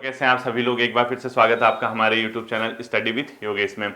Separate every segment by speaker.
Speaker 1: कैसे हैं आप सभी लोग। एक बार फिर से स्वागत है आपका हमारे YouTube channel study with Yogesh में।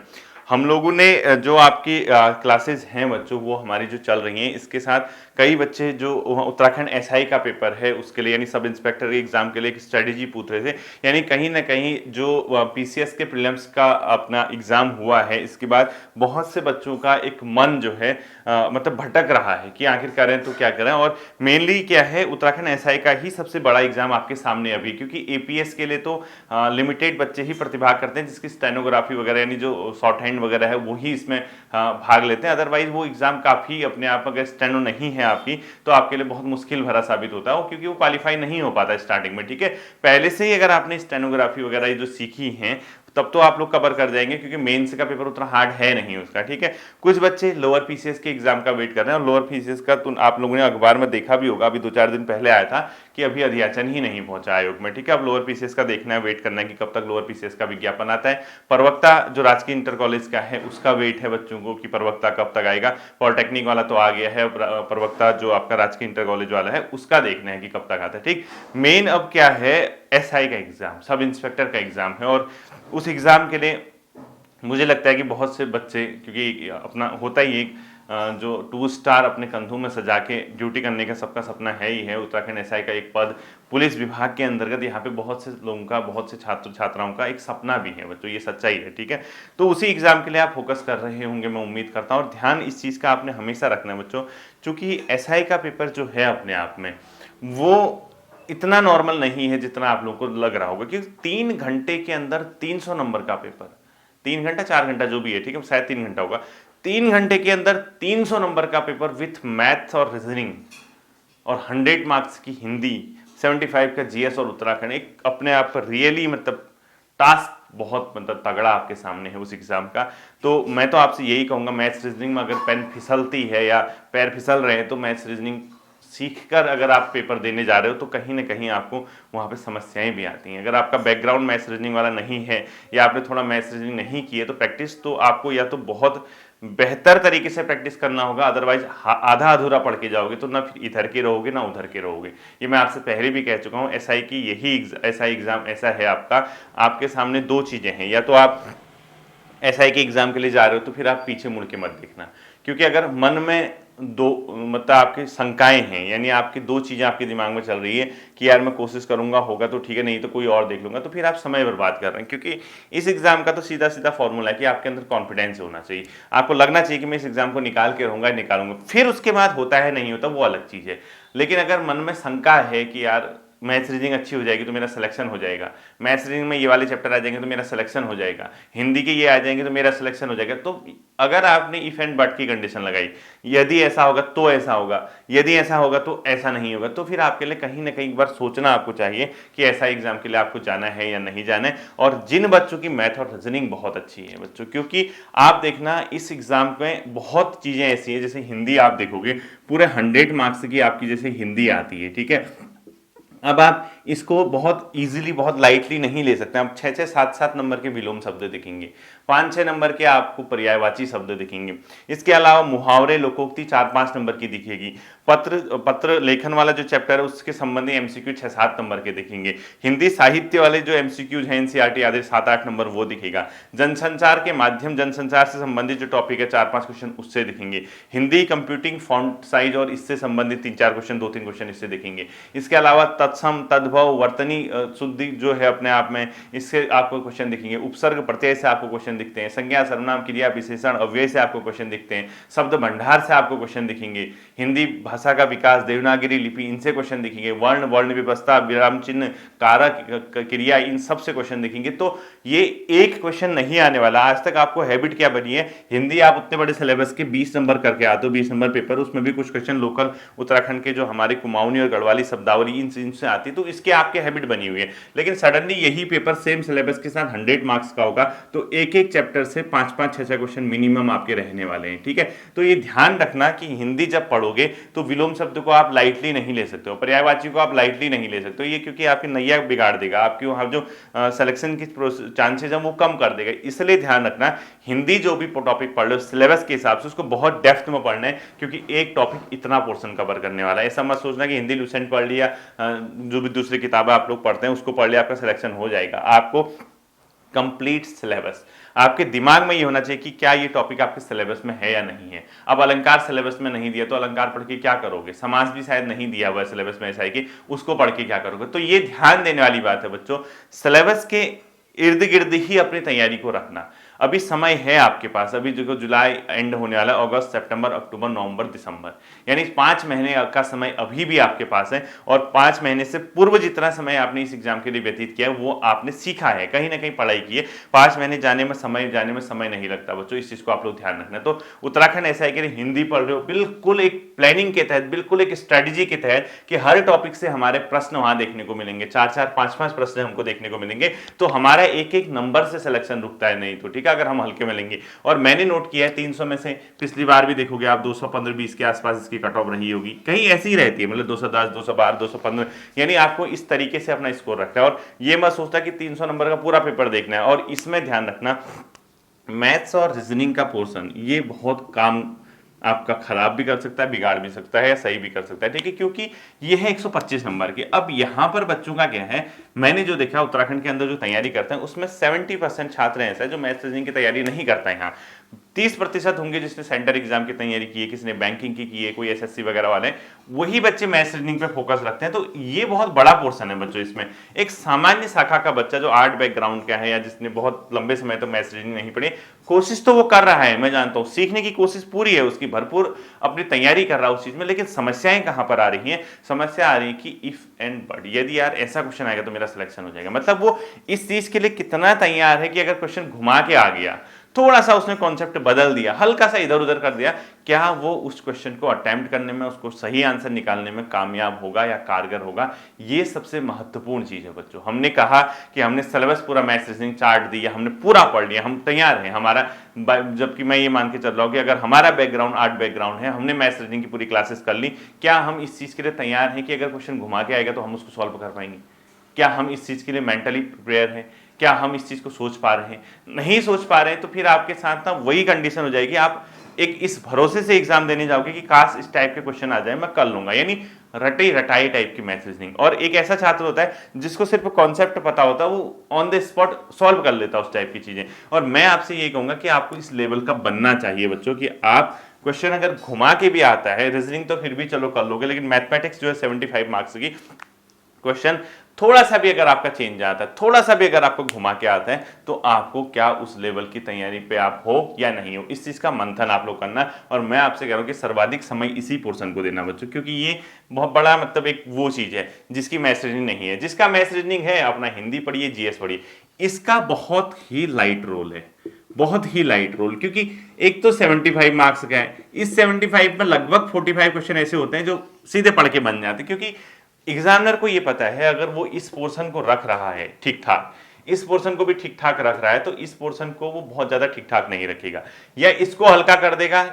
Speaker 1: हम लोगों ने जो आपकी क्लासेस हैं बच्चों, वो हमारी जो चल रही हैं, इसके साथ कई बच्चे जो उत्तराखंड एसआई का पेपर है उसके लिए यानी सब इंस्पेक्टर के एग्जाम के लिए एक स्ट्रेटेजी पूछ रहे थे। यानी कहीं ना कहीं जो पीसीएस के प्रीलिम्स का अपना एग्जाम हुआ है, इसके बाद बहुत से बच्चों का एक मन जो है मतलब भटक रहा है कि आखिर करें तो क्या करें। और मेनली क्या है, उत्तराखंड एसआई का ही सबसे बड़ा एग्जाम आपके सामने अभी, क्योंकि एपीएस के लिए तो लिमिटेड बच्चे ही प्रतिभाग करते हैं जिसकी स्टेनोग्राफी वगैरह यानी जो शॉर्ट हैंड वगैरह है वही इसमें भाग लेते हैं। अदरवाइज वो एग्जाम काफी अपने आप, अगर स्टेनो नहीं है आपकी तो आपके लिए बहुत मुश्किल भरा साबित होता है, क्योंकि वो क्वालिफाई नहीं हो पाता स्टार्टिंग में। ठीक है, पहले से ही अगर आपने स्टेनोग्राफी वगैरह जो सीखी है तब तो आप लोग कवर कर जाएंगे, क्योंकि मेंस का पेपर उतना हार्ड है नहीं उसका। ठीक है, कुछ बच्चे लोअर पीसीएस के एग्जाम का वेट कर रहे हैं, और लोअर पीसीएस का तो आप लोगों ने अखबार में देखा भी होगा, अभी 2-4 दिन पहले आया था कि अभी अध्याचन ही नहीं पहुंचा आयोग में। ठीक है, अब लोअर पीसीएस का देखना है, वेट करना है कि कब तक लोअर पीसीएस का विज्ञापन आता है। प्रवक्ता जो राजकीय इंटर कॉलेज का है उसका वेट है बच्चों को कि प्रवक्ता कब तक आएगा। पॉलिटेक्निक वाला तो आ गया है, प्रवक्ता जो आपका राजकीय इंटर कॉलेज वाला है उसका देखना है कि कब तक आता है। ठीक, मेन अब क्या है, एसआई का एग्जाम, सब इंस्पेक्टर का एग्जाम है, और उस एग्जाम के लिए मुझे लगता है कि बहुत से बच्चे, क्योंकि अपना होता ही एक जो 2 स्टार अपने कंधों में सजा के ड्यूटी करने का सबका सपना है ही है। उत्तराखंड एसआई का एक पद पुलिस विभाग के अंतर्गत यहाँ पे बहुत से लोगों का, बहुत से छात्र छात्राओं का एक सपना भी है बच्चों, ये सच्चाई है। ठीक है, तो उसी एग्जाम के लिए आप फोकस कर रहे होंगे, मैं उम्मीद करता हूँ। और ध्यान इस चीज़ का आपने हमेशा रखना है बच्चों, चूंकि एसआई का पेपर जो है अपने आप में वो इतना नॉर्मल नहीं है जितना आप लोगों को लग रहा होगा, क्योंकि 3 घंटे के अंदर 300 नंबर का पेपर, 3 घंटा 4 घंटा जो भी है, ठीक है, शायद 3 घंटा होगा, 3 घंटे के अंदर 300 नंबर का पेपर विथ मैथ्स और रीजनिंग, और 100 मार्क्स की हिंदी, 75 का जीएस और उत्तराखंड। एक अपने आप पर रियली मतलब टास्क बहुत मतलब तगड़ा आपके सामने है उस एग्जाम का। तो मैं तो आपसे यही कहूंगा, मैथ्स रीजनिंग में अगर पेन फिसलती है या पैर फिसल रहे हैं तो मैथ्स रीजनिंग सीखकर अगर आप पेपर देने जा रहे हो तो कहीं ना कहीं आपको वहाँ पे समस्याएं भी आती हैं। अगर आपका बैकग्राउंड मैथ्स रीजनिंग वाला नहीं है या आपने थोड़ा मैथ्स रीजनिंग नहीं की है तो प्रैक्टिस तो आपको या तो बहुत बेहतर तरीके से प्रैक्टिस करना होगा, अदरवाइज आधा अधूरा पढ़ के जाओगे तो ना फिर इधर के रहोगे ना उधर के रहोगे। ये मैं आपसे पहले भी कह चुका हूँ, एसआई की यही एसआई एग्जाम ऐसा है आपका, आपके सामने 2 चीजें हैं, या तो आप एसआई के एग्जाम के लिए जा रहे हो तो फिर आप पीछे मुड़ के मत देखना, क्योंकि अगर मन में दो मतलब आपकी शंकाएं हैं, यानी आपकी 2 चीजें आपके दिमाग में चल रही है कि यार मैं कोशिश करूंगा होगा तो ठीक है, नहीं तो कोई और देख लूंगा, तो फिर आप समय बर्बाद कर रहे हैं। क्योंकि इस एग्जाम का तो सीधा सीधा फॉर्मूला है कि आपके अंदर कॉन्फिडेंस होना चाहिए, आपको लगना चाहिए कि मैं इस एग्जाम को निकाल के रहूंगा, निकालूंगा। फिर उसके बाद होता है नहीं होता वो अलग चीज है, लेकिन अगर मन में शंका है कि यार मैथ्स रीजनिंग अच्छी हो जाएगी तो मेरा सिलेक्शन हो जाएगा, मैथ्स रीजनिंग में ये वाले चैप्टर आ जाएंगे तो मेरा सिलेक्शन हो जाएगा, हिंदी के ये आ जाएंगे तो मेरा सिलेक्शन हो जाएगा, तो अगर आपने इफ एंड बट की कंडीशन लगाई, यदि ऐसा होगा तो ऐसा होगा, यदि ऐसा होगा तो ऐसा नहीं होगा, तो फिर आपके लिए कहीं ना कहीं एक बार सोचना आपको चाहिए कि ऐसा एग्जाम के लिए आपको जाना है या नहीं जाना है। और जिन बच्चों की मैथ और रीजनिंग बहुत अच्छी है बच्चों, क्योंकि आप देखना इस एग्जाम में बहुत चीजें ऐसी हैं, जैसे हिंदी आप देखोगे पूरे 100 मार्क्स की आपकी जैसे हिंदी आती है। ठीक है, अब आप इसको बहुत इजीली, बहुत लाइटली नहीं ले सकते। आप 6-6, 7-7 नंबर के विलोम शब्द दिखेंगे, 5-6 नंबर के आपको पर्यायवाची शब्द दिखेंगे, इसके अलावा मुहावरे लोकोक्ति 4-5 नंबर की दिखेगी, पत्र लेखन वाला जो चैप्टर है उसके संबंधी एमसीक्यू 6-7 नंबर के दिखेंगे, हिंदी साहित्य वाले जो एमसीक्यूज हैं एनसीईआरटी आदि 7-8 नंबर वो दिखेगा, जनसंचार के माध्यम, जनसंचार से संबंधित जो टॉपिक है 4-5 क्वेश्चन उससे दिखेंगे, हिंदी कंप्यूटिंग फॉन्ट साइज और इससे संबंधित 3-4 क्वेश्चन, 2-3 क्वेश्चन इससे दिखेंगे, इसके अलावा तत्सम तद्भव वर्तनी शुद्धि जो है अपने आप में, इससे आपको क्वेश्चन दिखेंगे, उपसर्ग प्रत्यय से आपको क्वेश्चन दिखते हैं, संज्ञा सर्वनाम क्रिया विशेषण अव्यय से आपको क्वेश्चन दिखते हैं, शब्द भंडार से आपको क्वेश्चन दिखेंगे, हिंदी भाषा का विकास, देवनागरी लिपि, इनसे क्वेश्चन दिखेंगे, वर्ण वर्ण व्यवस्था, विराम चिन्ह, कारक क्रिया, इन सब से क्वेश्चन दिखेंगे। तो ये एक क्वेश्चन नहीं आने वाला। आज तक आपको हैबिट क्या बनी है, हिंदी आप उतने बड़े सिलेबस के 20 नंबर करके आते हो, 20 नंबर पेपर, उसमें भी कुछ क्वेश्चन लोकल उत्तराखंड के जो हमारे कुमाऊनी और गढ़वाली शब्दावली इनसे आती है, तो इसके आपके हैबिट बनी हुई है। लेकिन सडनली यही पेपर सेम सिलेबस के साथ 100 मार्क्स का होगा तो एक एक चैप्टर से 5-5, 6-6 क्वेश्चन मिनिमम आपके रहने वाले हैं। ठीक है, तो ये ध्यान रखना कि हिंदी जब पढ़ोगे तो विलोम शब्द को आप लाइटली नहीं ले सकते हो, पर्यायवाची को आप लाइटली नहीं ले सकते हो, ये क्योंकि आपकी नैया बिगाड़ देगा, आपकी वहां जो सिलेक्शन की चांसेज है वो कम कर देगा। इसलिए ध्यान रखना, हिंदी जो भी टॉपिक पढ़ लो सिलेबस के हिसाब से उसको बहुत डेप्थ में पढ़ना है, क्योंकि एक टॉपिक इतना पोर्शन कवर करने वाला है। ऐसा मत सोचना कि हिंदी लुसेंट पढ़ लिया, जो भी दूसरी दूसरी किताबें आप लोग पढ़ते हैं उसको पढ़ लिया, आपका सिलेक्शन हो जाएगा। आपको कंप्लीट सिलेबस आपके दिमाग में ये होना चाहिए कि क्या ये टॉपिक आपके सिलेबस में है या नहीं है। अब अलंकार सिलेबस में नहीं दिया तो अलंकार पढ़ के क्या करोगे, समास भी शायद नहीं दिया हुआ है सिलेबस में, ऐसा है कि उसको पढ़ के क्या करोगे। तो ये ध्यान देने वाली बात है बच्चों, सिलेबस के इर्द गिर्द ही अपनी तैयारी को रखना। अभी समय है आपके पास, अभी जो जुलाई एंड होने वाला है, अगस्त, सितंबर, अक्टूबर, नवंबर, दिसंबर, यानी 5 महीने का समय अभी भी आपके पास है। और 5 महीने से पूर्व जितना समय आपने इस एग्जाम के लिए व्यतीत किया है वो आपने सीखा है, कहीं ना कहीं पढ़ाई की है। 5 महीने जाने में समय नहीं लगता बच्चों, इस चीज को आप लोग ध्यान रखना। तो उत्तराखंड ऐसा है कि हिंदी पढ़ रहे हो बिल्कुल एक प्लानिंग के तहत, बिल्कुल एक स्ट्रेटेजी के तहत कि हर टॉपिक से हमारे प्रश्न वहां देखने को मिलेंगे, 4-4, 5-5 प्रश्न हमको देखने को मिलेंगे। तो हमारा एक एक नंबर से सिलेक्शन रुकता है नहीं तो, ठीक है, अगर हम हल्के में लेंगे। और मैंने नोट किया है 300 में से पिछली बार भी देखोगे आप 215-20 के आसपास इसकी कट ऑफ रही होगी, कहीं ऐसी ही रहती है, मतलब 210, 212, 215, यानी आपको इस तरीके से अपना स्कोर रखना है। और ये मत सोचता कि 300 नंबर का पूरा पेपर देखना है। और इसमें ध्यान रखना, मैथ्स और रीजनिंग का पोर्शन ये बहुत काम आपका खराब भी कर सकता है, बिगाड़ भी सकता है या सही भी कर सकता है, ठीक है, क्योंकि ये है 125 नंबर के। अब यहाँ पर बच्चों का क्या है, मैंने जो देखा उत्तराखंड के अंदर जो तैयारी करते हैं उसमें 70% छात्र ऐसे हैं जो मैथ्स रीजनिंग की तैयारी नहीं करता है। यहाँ 30% होंगे जिसने सेंटर एग्जाम की तैयारी की है, किसी ने बैंकिंग की है, कोई एसएससी वगैरह वाले, वही बच्चे मैथ्स रीजनिंग पे फोकस रखते हैं। तो ये बहुत बड़ा पोर्शन है बच्चों। इसमें एक सामान्य शाखा का बच्चा जो आर्ट बैकग्राउंड का है या जिसने बहुत लंबे समय तो मैथ्स रीजनिंग नहीं पढ़ी, कोशिश तो वो कर रहा है, मैं जानता हूँ, सीखने की कोशिश पूरी है उसकी, भरपूर अपनी तैयारी कर रहा है उस चीज में। लेकिन समस्याएं कहां पर आ रही हैं, समस्या आ रही है कि इफ एंड बट, यदि यार ऐसा क्वेश्चन आएगा तो मेरा सिलेक्शन हो जाएगा। मतलब वो इस चीज के लिए कितना तैयार है कि अगर क्वेश्चन घुमा के आ गया, थोड़ा सा उसने कॉन्सेप्ट बदल दिया, हल्का सा इधर उधर कर दिया, क्या वो उस क्वेश्चन को अटेम्प्ट करने में, उसको सही आंसर निकालने में कामयाब होगा या कारगर होगा। ये सबसे महत्वपूर्ण चीज है बच्चों। हमने कहा कि हमने सिलेबस पूरा मैथ्स रीजनिंग चार्ट दिया, हमने पूरा पढ़ लिया, हम तैयार हैं हमारा, जबकि मैं ये मान के चल रहा हूं कि अगर हमारा बैकग्राउंड आर्ट बैकग्राउंड है, हमने मैथ्स रीजनिंग की पूरी क्लासेस कर ली, क्या हम इस चीज के लिए तैयार हैं कि अगर क्वेश्चन घुमा के आएगा तो हम उसको सॉल्व कर पाएंगे? क्या हम इस चीज के लिए मेंटली प्रिपेयर हैं? क्या हम इस चीज को सोच पा रहे हैं? नहीं सोच पा रहे हैं तो फिर आपके साथ ना वही कंडीशन हो जाएगी, आप एक इस भरोसे से एग्जाम देने जाओगे कि काश इस टाइप के क्वेश्चन आ जाए, मैं कर लूंगा, यानी रटे रटाई टाइप की मैथ्स रीजनिंग। और एक ऐसा छात्र होता है जिसको सिर्फ कॉन्सेप्ट पता होता है, वो ऑन द स्पॉट सॉल्व कर लेता है उस टाइप की चीजें। और मैं आपसे ये कहूंगा कि आपको इस लेवल का बनना चाहिए बच्चों कि आप क्वेश्चन अगर घुमा के भी आता है, रीजनिंग तो फिर भी चलो कर लोगे, लेकिन मैथमेटिक्स जो है 75 मार्क्स की क्वेश्चन, थोड़ा सा भी अगर आपका चेंज आता है, थोड़ा सा भी अगर आपको घुमा के आता है, तो आपको क्या उस लेवल की तैयारी पे आप हो या नहीं हो, इस चीज का मंथन आप लोग करना। और मैं आपसे कह रहा हूं कि सर्वाधिक समय इसी पोर्शन को देना बच्चों, क्योंकि ये बहुत बड़ा मतलब एक वो चीज है जिसकी मैथ्स रीजनिंग नहीं है। जिसका मैथ्स रीजनिंग है अपना हिंदी पढ़िए, जीएस पढ़िए, इसका बहुत ही लाइट रोल है, बहुत ही लाइट रोल, क्योंकि एक तो 75 मार्क्स का है, इस 75 में लगभग 45 क्वेश्चन ऐसे होते हैं जो सीधे पढ़ के बन जाते हैं, क्योंकि एग्जामिनर को ये पता है अगर वो इस पोर्शन को रख रहा है ठीक ठाक, इस पोर्शन को भी ठीक ठाक रख रहा है, तो इस पोर्शन को वो बहुत ज्यादा ठीक ठाक नहीं रखेगा, या इसको हल्का कर देगा,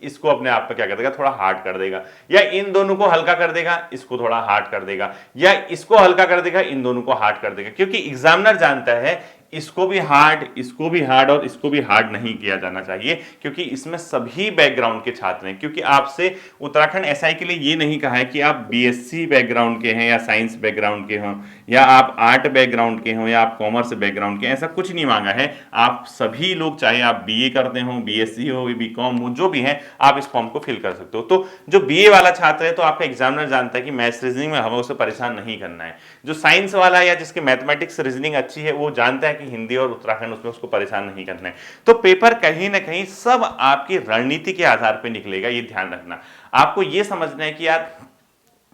Speaker 1: इसको अपने आप पे क्या कर देगा, थोड़ा हार्ड कर देगा, या इन दोनों को हल्का कर देगा, इसको थोड़ा हार्ड कर देगा, या इसको हल्का कर देगा, इन दोनों को हार्ड कर देगा। क्योंकि एग्जामिनर जानता है इसको भी हार्ड, इसको भी हार्ड और इसको भी हार्ड नहीं किया जाना चाहिए, क्योंकि इसमें सभी बैकग्राउंड के छात्र हैं। क्योंकि आपसे उत्तराखंड एसआई के लिए ये नहीं कहा है कि आप बीएससी बैकग्राउंड के हैं या साइंस बैकग्राउंड के हों या आप आर्ट बैकग्राउंड के हों या आप कॉमर्स बैकग्राउंड के, ऐसा कुछ नहीं मांगा है। आप सभी लोग, चाहे आप बीए करते हो, बीएससी हो, बीकॉम हो, जो भी है, आप इस फॉर्म को फिल कर सकते हो। तो जो बीए वाला छात्र है तो आपका एग्जामिनर जानता है कि मैथ्स रीजनिंग में हमें उसे परेशान नहीं करना है। जो साइंस वाला है या जिसके मैथमेटिक्स रीजनिंग अच्छी है, वो जानता है कि हिंदी और उत्तराखंड उसमें उसको परेशान नहीं करना है। तो पेपर कहीं ना कहीं सब आपकी रणनीति के आधार पर निकलेगा, ये ध्यान रखना। आपको ये समझना है कि यार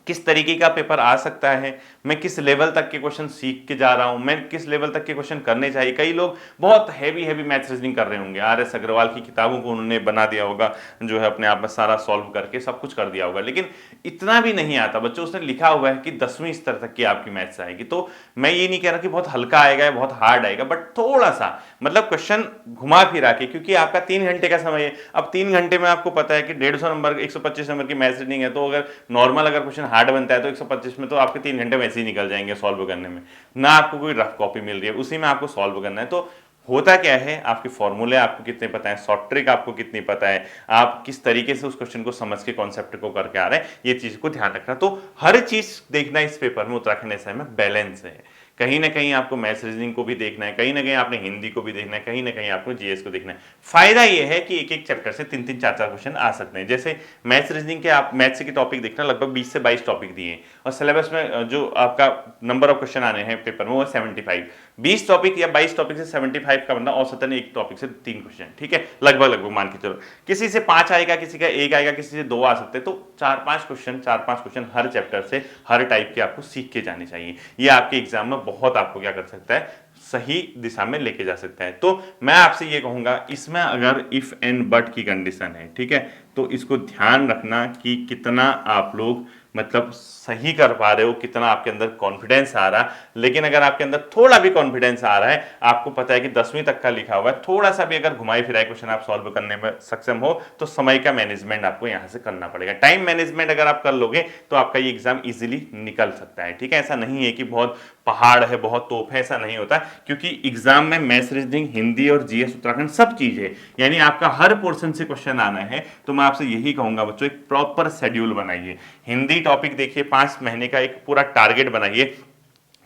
Speaker 1: किस तरीके का पेपर आ सकता है, मैं किस लेवल तक के क्वेश्चन सीख के जा रहा हूं, मैं किस लेवल तक के क्वेश्चन करने चाहिए। कई लोग बहुत हैवी मैथ्स रीजनिंग कर रहे होंगे, आर एस अग्रवाल की किताबों को उन्होंने बना दिया होगा, जो है अपने आप में सारा सॉल्व करके सब कुछ कर दिया होगा, लेकिन इतना भी नहीं आता बच्चों। उसने लिखा हुआ है कि 10वीं स्तर तक की आपकी मैथ्स आएगी। तो मैं ये नहीं कह रहा कि बहुत हल्का आएगा या बहुत हार्ड आएगा, बट थोड़ा सा मतलब क्वेश्चन घुमा फिरा के, क्योंकि आपका 3 घंटे का समय है। अब 3 घंटे में आपको पता है कि 150 नंबर 125 नंबर की मैथ्स रीजनिंग है, तो अगर नॉर्मल अगर क्वेश्चन हार्ड बनता है तो 125 में तो आपके 3 घंटे वैसे ही निकल जाएंगे सॉल्व करने में। ना आपको कोई रफ कॉपी मिल रही है, उसी में आपको सॉल्व करना है। तो होता क्या है, आपके फॉर्मूले आपको कितने पता है, शॉर्ट ट्रिक आपको कितनी पता है, आप किस तरीके से उस क्वेश्चन को समझ के कॉन्सेप्ट को करके आ रहे हैं, ये चीज को ध्यान रखना। तो हर चीज देखना इस पेपर में उत्तराखंड एसआई में बैलेंस है। कहीं ना कहीं आपको मैथ्स रीजनिंग को भी देखना है, कहीं ना कहीं आपने हिंदी को भी देखना है, कहीं ना कहीं आपको जीएस को देखना है। फायदा ये है कि एक एक चैप्टर से 3-3 4-4 क्वेश्चन आ सकते हैं। जैसे मैथ्स रीजनिंग के आप मैथ्स के टॉपिक देखना, लगभग 20 से 22 टॉपिक दिए हैं और सिलेबस में जो आपका नंबर ऑफ क्वेश्चन आने हैं पेपर में वो 75। 20 टॉपिक या 22 टॉपिक से 75 का बंदा औसतन एक टॉपिक से 3 क्वेश्चन, ठीक है, लगभग मान के चलो। किसी से 5 आएगा, किसी का 1 आएगा, किसी से 2 आ सकते हैं। तो 4-5 क्वेश्चन हर चैप्टर से, हर टाइप के आपको सीख के जाने चाहिए। ये आपके एग्जाम में बहुत आपको क्या कर सकता है, सही दिशा में लेके जा सकता है। तो मैं आपसे ये कहूंगा, इसमें अगर इफ एंड बट की कंडीशन है, ठीक है, तो इसको ध्यान रखना कि कितना आप लोग मतलब सही कर पा रहे हो, कितना आपके अंदर कॉन्फिडेंस आ रहा है। लेकिन अगर आपके अंदर थोड़ा भी कॉन्फिडेंस आ रहा है, आपको पता है कि 10वीं तक का लिखा हुआ है, थोड़ा सा भी अगर घुमाई फिराई क्वेश्चन आप सॉल्व करने में सक्षम हो, तो समय का मैनेजमेंट आपको यहां से करना पड़ेगा। टाइम मैनेजमेंट अगर आप कर लोगे तो आपका ये एग्जाम इजीली निकल सकता है, ठीक है। ऐसा नहीं है कि बहुत पहाड़ है, बहुत तोप है, ऐसा नहीं होता, क्योंकि एग्जाम में मैथ्स रीजनिंग, हिंदी और जीएस उत्तराखंड सब चीज है, यानी आपका हर पोर्शन से क्वेश्चन आना है। तो मैं आपसे यही कहूंगा बच्चों, एक प्रॉपर शेड्यूल बनाइए। हिंदी टॉपिक देखिए, 5 महीने का एक पूरा टारगेट बनाइए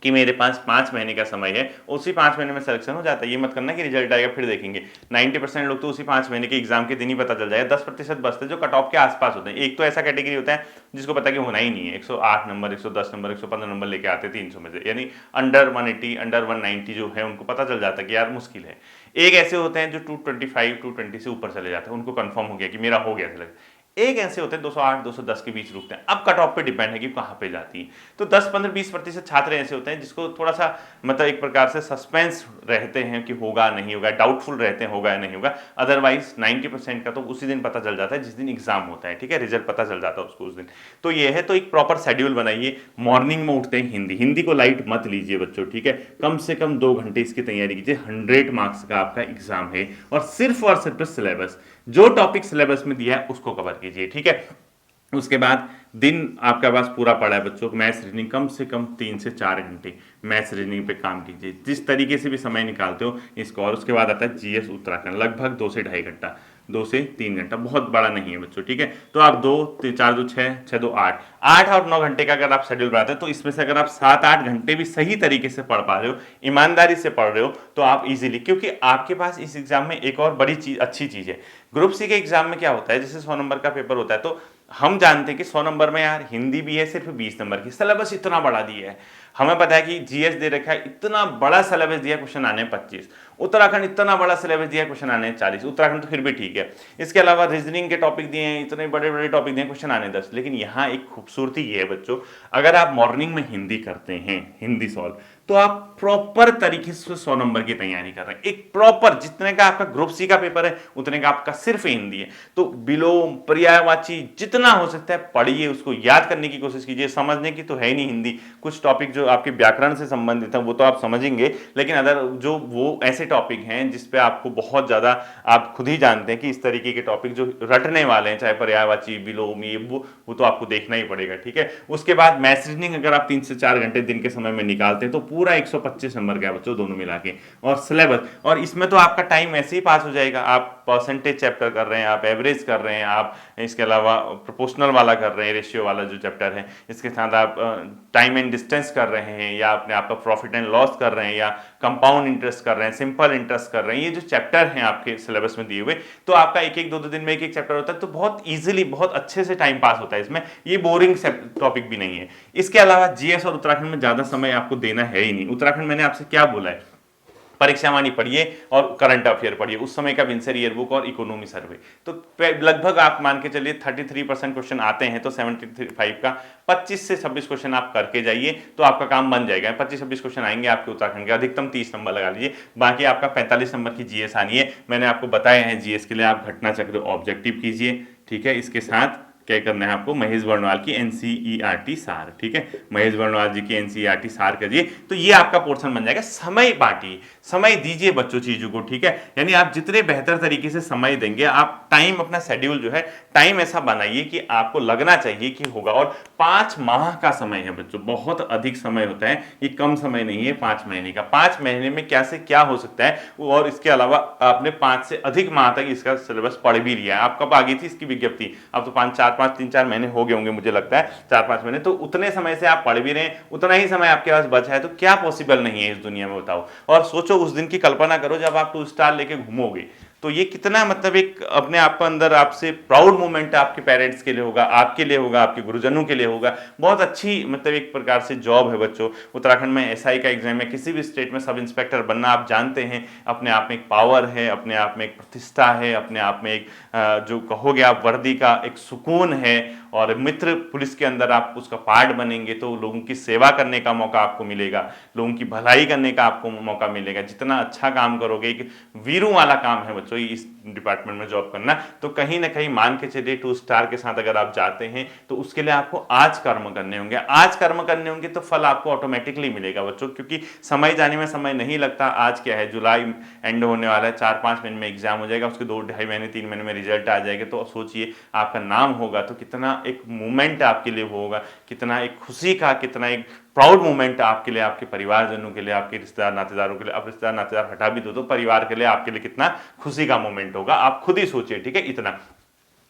Speaker 1: कि मेरे पास 5 महीने का समय है, उसी 5 महीने में सिलेक्शन हो जाता है। ये मत करना कि रिजल्ट आएगा फिर देखेंगे। 90% लोग तो उसी 5 महीने के एग्जाम के दिन ही पता चल जाएगा। 10% बचते जो कट ऑफ के आसपास होते हैं। एक तो ऐसा कैटेगरी होता है जिसको पता कि होना ही नहीं है, 108 नंबर, 110 नंबर, 115 नंबर लेके आते 300 में से, यानी अंडर 180, अंडर 190 जो है उनको पता चल जाता है कि यार मुश्किल है। एक ऐसे होते हैं जो 225, 220 से ऊपर चले जाते हैं, उनको कंफर्म हो गया कि मेरा हो गया सिलेक्शन। एक ऐसे होते हैं 208, 210 के बीच रुकते हैं। अब कट ऑफ पे डिपेंड है कि कहां पे जाती है। तो 10, 15, 20% छात्र ऐसे होते हैं जिसको थोड़ा सा मतलब एक प्रकार से सस्पेंस रहते हैं कि होगा नहीं होगा, डाउटफुल रहते हैं होगा या नहीं होगा। अदरवाइज 90% का तो उसी दिन पता चल जाता है जिस दिन एग्जाम होता है, ठीक है, रिजल्ट पता चल जाता है उसको उस दिन। तो ये है, तो एक प्रॉपर शेड्यूल बनाइए। मॉर्निंग में उठते हैं हिंदी को लाइट मत लीजिए बच्चों, ठीक है। कम से कम 2 घंटे इसकी तैयारी कीजिए। 100 मार्क्स का आपका एग्जाम है और सिर्फ सिलेबस, जो टॉपिक सिलेबस में दिया है उसको कवर कीजिए, ठीक है। उसके बाद दिन आपका पास पूरा पड़ा है बच्चों, मैथ्स रीजनिंग कम से कम 3 से 4 घंटे मैथ्स रीजनिंग पे काम कीजिए, जिस तरीके से भी समय निकालते हो इसको। और उसके बाद आता है जीएस उत्तराखंड, लगभग 2 से ढाई घंटा, 2 से 3 घंटा, बहुत बड़ा नहीं है बच्चों, ठीक है। तो आप 2, 4, 2, 6, 6, 2, 8, 8 और 9 घंटे का अगर आप शेड्यूल बनाते हैं, तो इसमें से अगर आप 7-8 घंटे भी सही तरीके से पढ़ पा रहे हो, ईमानदारी से पढ़ रहे हो, तो आप इजीली, क्योंकि आपके पास इस एग्जाम में एक और बड़ी चीज, अच्छी चीज है। ग्रुप सी के एग्जाम में क्या होता है, जैसे 100 नंबर का पेपर होता है, तो हम जानते हैं कि 100 नंबर में यार हिंदी भी है सिर्फ 20 नंबर की, सिलेबस इतना बड़ा दिया है। हमें पता है कि जीएस दे रखा है, इतना बड़ा सिलेबस दिया, क्वेश्चन आने 25। उत्तराखंड इतना बड़ा सिलेबस दिया, क्वेश्चन आने 40। उत्तराखंड तो फिर भी ठीक है। इसके अलावा रीजनिंग के टॉपिक दिए हैं, इतने बड़े बड़े टॉपिक दिए, क्वेश्चन आने 10। लेकिन यहाँ एक खूबसूरती ये है बच्चों, अगर आप मॉर्निंग में हिंदी करते हैं, हिंदी सॉल्व, तो आप प्रॉपर तरीके से 100 नंबर की तैयारी कर रहे हैं। एक प्रॉपर, जितने का आपका ग्रुप सी का पेपर है उतने का आपका सिर्फ हिंदी है। तो विलोम, पर्यायवाची जितना हो सकता है पढ़िए, उसको याद करने की कोशिश कीजिए। समझने की तो है ही नहीं हिंदी, कुछ टॉपिक जो आपके व्याकरण से संबंधित है वो तो आप समझेंगे, लेकिन अदर जो वो ऐसे टॉपिक हैं जिसपे आपको बहुत ज्यादा, आप खुद ही जानते हैं कि इस तरीके के टॉपिक जो रटने वाले हैं, चाहे पर्यायवाची, विलोम, ये वो तो आपको देखना ही पड़ेगा, ठीक है। उसके बाद मैथ्स रीजनिंग अगर आप 3 से 4 घंटे दिन के समय में निकालते हैं तो पूरा 125 नंबर का है बच्चों, दोनों मिला के। और सिलेबस, और इसमें तो आपका टाइम ऐसे ही पास हो जाएगा। आप परसेंटेज चैप्टर कर रहे हैं, आप एवरेज कर रहे हैं, आप इसके अलावा प्रोपोर्शनल वाला कर रहे हैं, रेशियो वाला जो चैप्टर है, इसके साथ आप टाइम एंड डिस्टेंस कर रहे हैं, या अपने आपका प्रॉफिट एंड लॉस कर रहे हैं, या कंपाउंड इंटरेस्ट कर रहे हैं, सिंपल इंटरेस्ट कर रहे हैं। ये जो चैप्टर हैं आपके सिलेबस में दिए हुए, तो आपका एक एक 2-2 दिन में एक एक चैप्टर होता है, तो बहुत इजीली, बहुत अच्छे से टाइम पास होता है इसमें। ये बोरिंग टॉपिक भी नहीं है। इसके अलावा जीएस और उत्तराखंड में ज्यादा समय आपको देना है ही नहीं। उत्तराखंड मैंने आपसे क्या बोला है, परीक्षावाणी पढ़िए और करंट अफेयर पढ़िए, उस समय का विंसर ईयरबुक और इकोनॉमी सर्वे। तो लगभग आप मान के चलिए 33% क्वेश्चन आते हैं, तो 75 का 25 से 26 क्वेश्चन आप करके जाइए, तो आपका काम बन जाएगा। 25-26 क्वेश्चन आएंगे आपके उत्तराखंड के, अधिकतम 30 नंबर लगा लीजिए। बाकी आपका 45 नंबर की जीएस आनी है। मैंने आपको बताया है जीएस के लिए आप घटना चक्र ऑब्जेक्टिव कीजिए, ठीक है। इसके साथ क्या करना है आपको, महेश बर्णवाल की एनसीईआरटी सार, ठीक है, महेश बर्णवाल जी की एनसीईआरटी सार करिए, तो ये आपका पोर्शन बन जाएगा। समय बांटिए, समय दीजिए बच्चों चीजों को, ठीक है, यानी आप जितने बेहतर तरीके से समय देंगे, आप टाइम अपना शेड्यूल जो है टाइम ऐसा बनाइए कि आपको लगना चाहिए कि होगा। और 5 माह का समय है बच्चों, बहुत अधिक समय होता है, ये कम समय नहीं है 5 महीने का। 5 महीने में क्या से क्या हो सकता है, और इसके अलावा आपने 5 से अधिक माह तक इसका सिलेबस पढ़ भी लिया है। आप कब आ गई थी इसकी विज्ञप्ति, अब तो 3-4 महीने हो गए होंगे मुझे लगता है, 4-5 महीने, तो उतने समय से आप पढ़ भी रहे हैं, उतना ही समय आपके पास बचा है, तो क्या पॉसिबल नहीं है इस दुनिया में, बताओ। और सोचो उस दिन की कल्पना करो जब आप 2 स्टार लेके घूमोगे, तो ये कितना मतलब एक अपने आप को अंदर आपसे प्राउड मोमेंट आपके पेरेंट्स के लिए होगा, आपके लिए होगा, आपके गुरुजनों के लिए होगा। बहुत अच्छी मतलब एक प्रकार से जॉब है बच्चों। उत्तराखंड में एसआई का एग्जाम है, किसी भी स्टेट में सब इंस्पेक्टर बनना आप जानते हैं, अपने आप में एक पावर है, अपने आप में एक प्रतिष्ठा है, अपने आप में एक जो कहोगे आप वर्दी का एक सुकून है, और मित्र पुलिस के अंदर आप उसका पार्ट बनेंगे तो लोगों की सेवा करने का मौका आपको मिलेगा, लोगों की भलाई करने का आपको मौका मिलेगा। जितना अच्छा काम करोगे, एक वीरों वाला काम है बच्चों इस डिपार्टमेंट में जॉब करना, तो कहीं ना कहीं मान के चलिए 2 स्टार के साथ अगर आप जाते हैं तो उसके लिए आपको आज कर्म करने होंगे, आज कर्म करने होंगे, तो फल आपको ऑटोमेटिकली मिलेगा बच्चों, क्योंकि समय जाने में समय नहीं लगता। आज क्या है, जुलाई एंड होने वाला है, 4-5 महीने में एग्जाम हो जाएगा, उसके 2-2.5 महीने 3 महीने में रिजल्ट आ जाएगा। तो सोचिए आपका नाम होगा तो कितना एक मूवमेंट आपके लिए होगा, कितना एक खुशी का, कितना एक प्राउड मोमेंट आपके लिए, आपके परिवारजनों के लिए, आपके रिश्तेदार नातेदारों के लिए। अब रिश्तेदार नातेदार हटा भी दो तो परिवार के लिए, आपके लिए कितना खुशी का मोमेंट होगा, आप खुद ही सोचिए, ठीक है, इतना।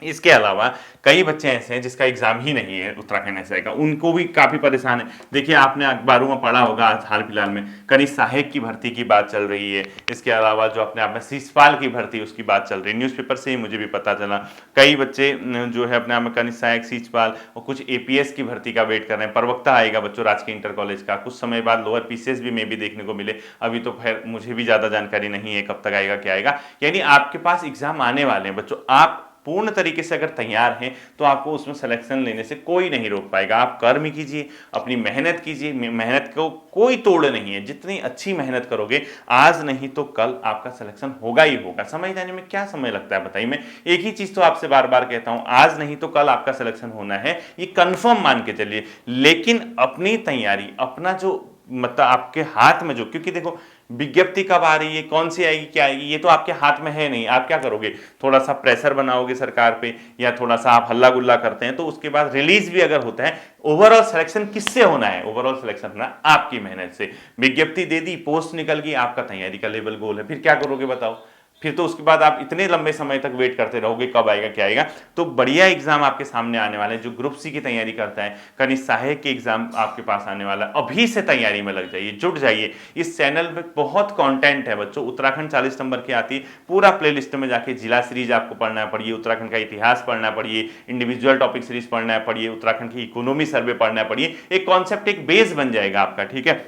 Speaker 1: इसके अलावा कई बच्चे ऐसे हैं जिसका एग्जाम ही नहीं है उत्तराखंड एसआई का, उनको भी काफी परेशान है। देखिए आपने अखबारों में पढ़ा होगा, हाल फिलहाल में कनिष्ठ सहायक की भर्ती की बात चल रही है। इसके अलावा जो अपने आप में शिषपाल की भर्ती उसकी बात चल रही है, न्यूज़पेपर से ही मुझे भी पता चला। कई बच्चे जो है अपने आप में कनिष्ठ सहायक, शिषपाल और कुछ एपीएस की भर्ती का वेट कर रहे हैं। प्रवक्ता आएगा बच्चों राजकीय इंटर कॉलेज का, कुछ समय बाद लोअर पीसीएस भी में भी देखने को मिले। अभी तो खैर मुझे भी ज्यादा जानकारी नहीं है कब तक आएगा क्या आएगा, यानी आपके पास एग्जाम आने वाले हैं बच्चों। आप पूर्ण तरीके से अगर तैयार हैं तो आपको उसमें सिलेक्शन लेने से कोई नहीं रोक पाएगा। आप कर्म कीजिए, अपनी मेहनत कीजिए, मेहनत को कोई तोड़ नहीं है। जितनी अच्छी मेहनत करोगे, आज नहीं तो कल आपका सिलेक्शन होगा ही होगा। समय जाने में क्या समय लगता है बताइए। मैं एक ही चीज तो आपसे बार बार कहता हूं, आज नहीं तो कल आपका सिलेक्शन होना है, ये कंफर्म मान के चलिए। लेकिन अपनी तैयारी, अपना जो मतलब आपके हाथ में जो, क्योंकि देखो विज्ञप्ति कब आ रही है, कौन सी आएगी, क्या आएगी, ये तो आपके हाथ में है नहीं। आप क्या करोगे, थोड़ा सा प्रेशर बनाओगे सरकार पे, या थोड़ा सा आप हल्ला गुल्ला करते हैं, तो उसके बाद रिलीज भी अगर होता है, ओवरऑल सिलेक्शन किससे होना है, ओवरऑल सिलेक्शन होना आपकी मेहनत से। विज्ञप्ति दे दी, पोस्ट निकल गई, आपका तैयारी का लेवल गोल है, फिर क्या करोगे बताओ। फिर तो उसके बाद आप इतने लंबे समय तक वेट करते रहोगे कब आएगा क्या आएगा। तो बढ़िया एग्जाम आपके सामने आने वाले हैं। जो ग्रुप सी की तैयारी करता है, कनिष्ठ सहायक के एग्जाम आपके पास आने वाला है, अभी से तैयारी में लग जाइए, जुट जाइए। इस चैनल पे बहुत कंटेंट है बच्चों। उत्तराखंड 40 नंबर की आती है, पूरा प्लेलिस्ट में जाके जिला सीरीज आपको पढ़ना पड़िए, उत्तराखंड का इतिहास पढ़ना पड़िए, इंडिविजुअल टॉपिक सीरीज पढ़ना पड़िए, उत्तराखंड की इकोनॉमी सर्वे पढ़ना पड़िए। एक कॉन्सेप्ट, एक बेस बन जाएगा आपका, ठीक है।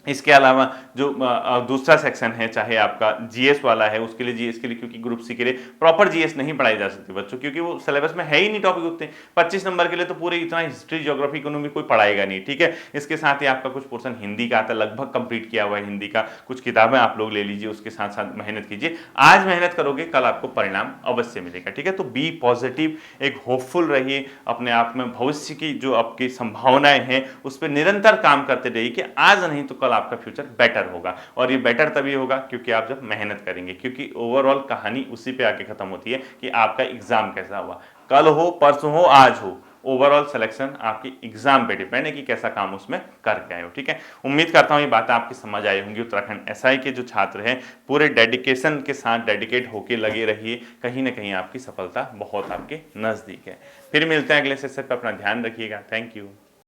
Speaker 1: इसके अलावा जो दूसरा सेक्शन है, चाहे आपका जीएस वाला है, उसके लिए जीएस के लिए, क्योंकि ग्रुप सी के लिए प्रॉपर जीएस नहीं पढ़ाई जा सकती बच्चों, क्योंकि वो सिलेबस में है ही नहीं टॉपिक उतने। 25 नंबर के लिए तो पूरे इतना हिस्ट्री, ज्योग्राफी, इकोनॉमी कोई पढ़ाएगा नहीं, ठीक है। इसके साथ ही आपका कुछ पोर्शन हिंदी का आता है, लगभग कंप्लीट किया हुआ है हिंदी का। कुछ किताबें आप लोग ले लीजिए, उसके साथ साथ मेहनत कीजिए। आज मेहनत करोगे, कल आपको परिणाम अवश्य मिलेगा, ठीक है। तो बी पॉजिटिव, एक होपफुल रहिए, अपने आप में भविष्य की जो आपकी संभावनाएं हैं उस पर निरंतर काम करते रहिए, कि आज नहीं तो कल आपका फ्यूचर बेटर होगा। और ये बेटर तभी होगा क्योंकि आप जब मेहनत करेंगे, क्योंकि ओवरऑल कहानी उसी पे आके खत्म होती है कि आपका एग्जाम कैसा हुआ। कल हो, परसों हो, आज हो, ओवरऑल सिलेक्शन आपकी एग्जाम पे डिपेंड है कि कैसा काम उसमें करके आए हो, ठीक है। उम्मीद करता हूं ये बात आपकी समझ आई होंगी। उत्तराखंड एसआई के जो छात्र हैं, पूरे डेडिकेशन के साथ डेडिकेट होके लगे रहिए, कहीं ना कहीं आपकी सफलता बहुत आपके नजदीक है। फिर मिलते हैं अगले सेशन पे, अपना ध्यान रखिएगा। Thank you.